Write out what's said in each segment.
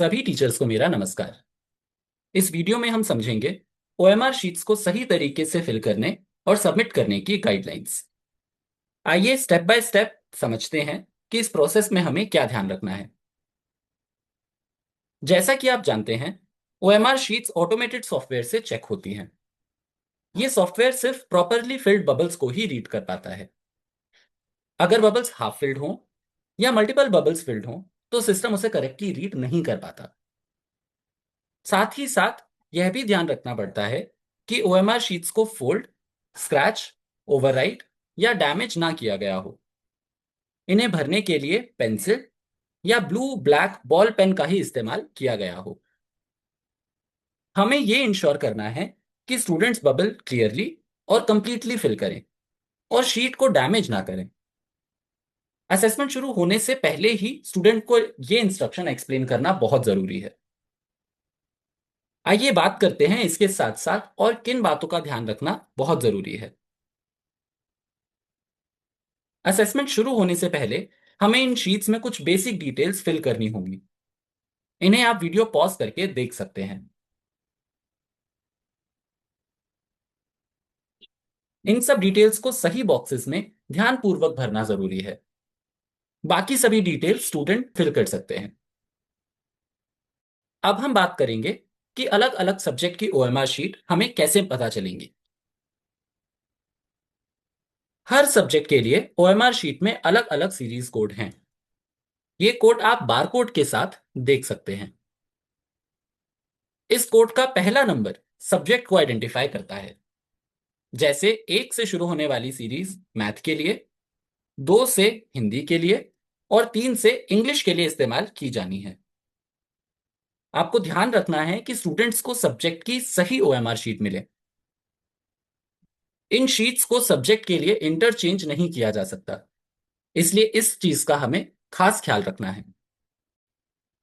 सभी टीचर्स को मेरा नमस्कार। इस वीडियो में हम समझेंगे ओएमआर शीट्स को सही तरीके से फिल करने और सबमिट करने की गाइडलाइंस। आइए स्टेप बाय स्टेप समझते हैं कि इस प्रोसेस में हमें क्या ध्यान रखना है। जैसा कि आप जानते हैं, ओएमआर शीट्स ऑटोमेटेड सॉफ्टवेयर से चेक होती हैं। ये सॉफ्टवेयर सिर्फ प्रॉपरली फिल्ड बबल्स को ही रीड कर पाता है। अगर बबल्स हाफ फिल्ड हों या मल्टीपल बबल्स फिल्ड हों, तो सिस्टम उसे करेक्टली रीड नहीं कर पाता। साथ ही साथ यह भी ध्यान रखना पड़ता है कि ओएमआर शीट्स को फोल्ड, स्क्रैच, ओवरराइट या डैमेज ना किया गया हो। इन्हें भरने के लिए पेंसिल या ब्लू ब्लैक बॉल पेन का ही इस्तेमाल किया गया हो। हमें यह इंश्योर करना है कि स्टूडेंट्स बबल क्लियरली और कंप्लीटली फिल करें और शीट को डैमेज ना करें। असेसमेंट शुरू होने से पहले ही स्टूडेंट को यह इंस्ट्रक्शन एक्सप्लेन करना बहुत जरूरी है। आइए बात करते हैं इसके साथ साथ और किन बातों का ध्यान रखना बहुत जरूरी है। असेसमेंट शुरू होने से पहले हमें इन शीट्स में कुछ बेसिक डिटेल्स फिल करनी होंगी। इन्हें आप वीडियो पॉज करके देख सकते हैं। इन सब डिटेल्स को सही बॉक्सेस में ध्यानपूर्वक भरना जरूरी है। बाकी सभी डिटेल्स स्टूडेंट फिल कर सकते हैं। अब हम बात करेंगे कि अलग अलग सब्जेक्ट की ओएमआर शीट हमें कैसे पता चलेंगी। हर सब्जेक्ट के लिए ओएमआर शीट में अलग अलग सीरीज कोड हैं। ये कोड आप बार कोड के साथ देख सकते हैं। इस कोड का पहला नंबर सब्जेक्ट को आइडेंटिफाई करता है। जैसे 1 से शुरू होने वाली सीरीज मैथ के लिए, 2 से हिंदी के लिए और 3 से इंग्लिश के लिए इस्तेमाल की जानी है। आपको ध्यान रखना है कि स्टूडेंट्स को सब्जेक्ट की सही ओएमआर शीट मिले। इन शीट्स को सब्जेक्ट के लिए इंटरचेंज नहीं किया जा सकता, इसलिए इस चीज का हमें खास ख्याल रखना है।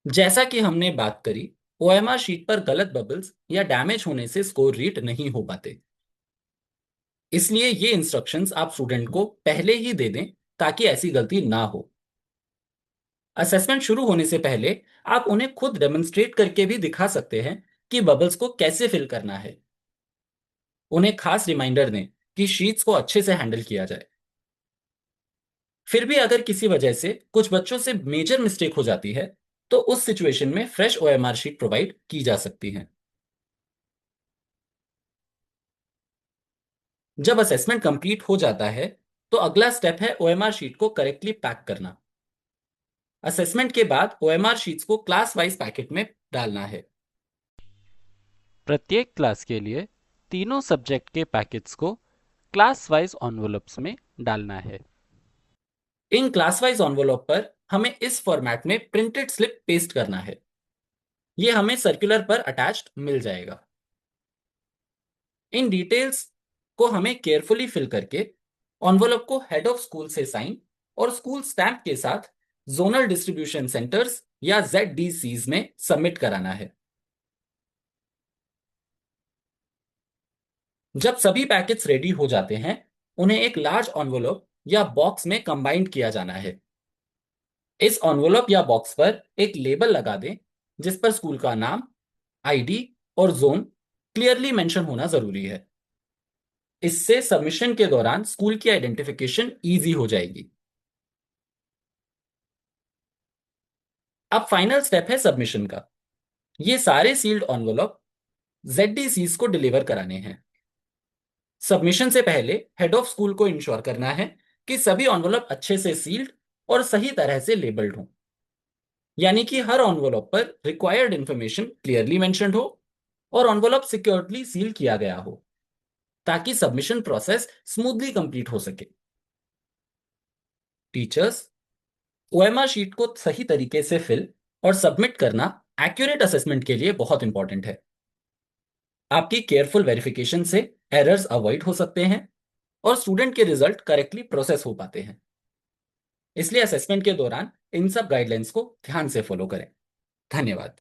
जैसा कि हमने बात करी, ओएमआर शीट पर गलत बबल्स या डैमेज होने से स्कोर रीड नहीं हो पाते। इसलिए ये इंस्ट्रक्शंस आप स्टूडेंट को पहले ही दे दें ताकि ऐसी गलती ना हो। असेसमेंट शुरू होने से पहले आप उन्हें खुद डेमोन्स्ट्रेट करके भी दिखा सकते हैं कि बबल्स को कैसे फिल करना है। उन्हें खास रिमाइंडर दें कि शीट्स को अच्छे से हैंडल किया जाए। फिर भी अगर किसी वजह से कुछ बच्चों से मेजर मिस्टेक हो जाती है, तो उस सिचुएशन में फ्रेश ओएमआर शीट प्रोवाइड की जा सकती है। जब असेसमेंट कंप्लीट हो जाता है, तो अगला स्टेप है ओएमआर शीट को करेक्टली पैक करना। असेसमेंट के बाद ओएमआर शीट्स को क्लास वाइज पैकेट में डालना है। प्रत्येक क्लास के लिए तीनों सब्जेक्ट के पैकेट्स को क्लास वाइज एनवेलप्स में डालना है। इन क्लास वाइज एनवेलप पर हमें इस फॉर्मेट में प्रिंटेड स्लिप पेस्ट करना है। यह हमें सर्कुलर पर अटैच्ड मिल जाएगा। इन डिटेल्स को हमें केयरफुली फिल करके एनवेलप को हेड ऑफ स्कूल से साइन और स्कूल स्टैंप के साथ जोनल डिस्ट्रीब्यूशन सेंटर्स या ZDCs में सबमिट कराना है। जब सभी पैकेट्स रेडी हो जाते हैं, उन्हें एक लार्ज एनवेलप या बॉक्स में कंबाइंड किया जाना है। इस एनवेलप या बॉक्स पर एक लेबल लगा दें जिस पर स्कूल का नाम, ID और जोन क्लियरली मेंशन होना जरूरी है। इससे सबमिशन के दौरान स्कूल की आइडेंटिफिकेशन इजी हो जाएगी। अब फाइनल स्टेप है सबमिशन का। ये सारे सील्ड एनवेलप ZDCs को डिलीवर कराने हैं। सबमिशन से पहले हेड ऑफ स्कूल को इंश्योर करना है कि सभी एनवेलप अच्छे से सील्ड और सही तरह से लेबल्ड हों, यानी कि हर एनवेलप पर रिक्वायर्ड इंफॉर्मेशन क्लियरली मेंशन्ड हो और एनवेलप सिक्योरली सील किया गया हो, ताकि सबमिशन प्रोसेस स्मूथली कंप्लीट हो सके। टीचर्स, ओएमआर शीट को सही तरीके से फिल और सबमिट करना एक्यूरेट असेसमेंट के लिए बहुत इंपॉर्टेंट है। आपकी केयरफुल वेरिफिकेशन से एरर्स अवॉइड हो सकते हैं और स्टूडेंट के रिजल्ट करेक्टली प्रोसेस हो पाते हैं। इसलिए असेसमेंट के दौरान इन सब गाइडलाइंस को ध्यान से फॉलो करें। धन्यवाद।